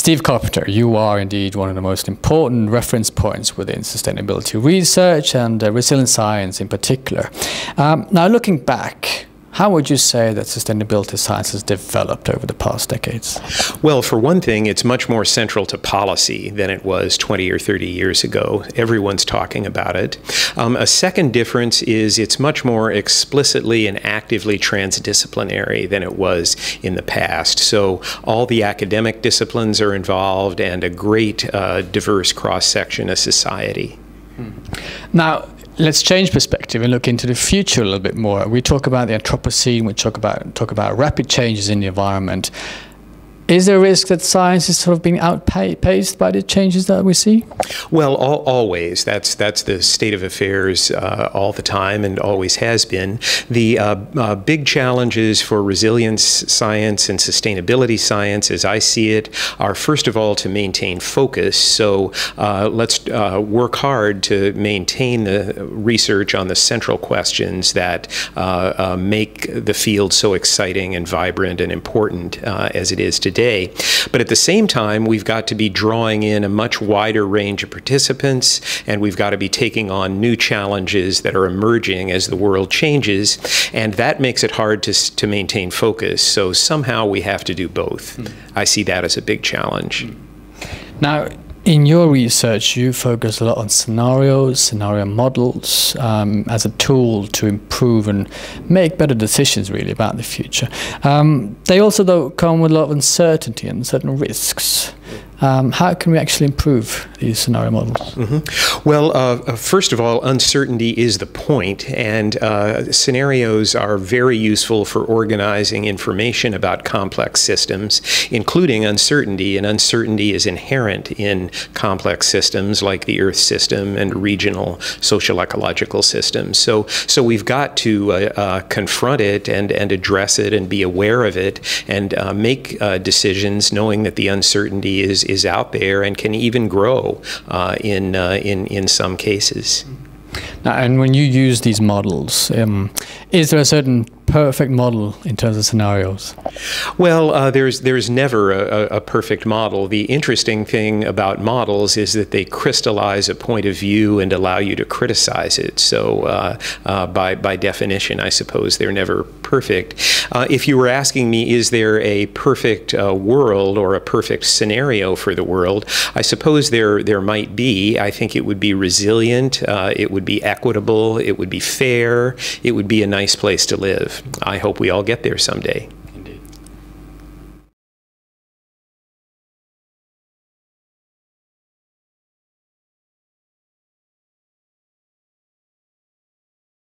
Steve Carpenter, you are indeed one of the most important reference points within sustainability research and resilient science in particular. Now, looking back, how would you say that sustainability science has developed over the past decades? Well, for one thing, it's much more central to policy than it was 20 or 30 years ago. Everyone's talking about it. A second difference is it's much more explicitly and actively transdisciplinary than it was in the past. So all the academic disciplines are involved and a great diverse cross-section of society. Now, let's change perspective and look into the future a little bit more. We talk about the Anthropocene, we talk about rapid changes in the environment. Is there a risk that science is sort of being outpaced by the changes that we see? Well, always. That's the state of affairs all the time and always has been. The big challenges for resilience science and sustainability science, as I see it, are first of all to maintain focus. So let's work hard to maintain the research on the central questions that make the field so exciting and vibrant and important as it is today. But at the same time, we've got to be drawing in a much wider range of participants, and we've got to be taking on new challenges that are emerging as the world changes, and that makes it hard to maintain focus. So somehow we have to do both. I see that as a big challenge. Now, in your research, you focus a lot on scenarios, scenario models, as a tool to improve and make better decisions, really, about the future. They also, though, come with a lot of uncertainty and certain risks. How can we actually improve these scenario models? Well, first of all, uncertainty is the point, and scenarios are very useful for organizing information about complex systems, including uncertainty, and uncertainty is inherent in complex systems like the Earth system and regional social ecological systems. So we've got to confront it and address it and be aware of it and make decisions knowing that the uncertainty is out there and can even grow in some cases. Now, and when you use these models, is there a certain perfect model in terms of scenarios? Well, there's never a perfect model. The interesting thing about models is that they crystallize a point of view and allow you to criticize it. So by definition, I suppose they're never perfect. If you were asking me, is there a perfect world or a perfect scenario for the world, I suppose there might be. I think it would be resilient, it would be equitable, it would be fair, it would be a nice place to live. I hope we all get there someday.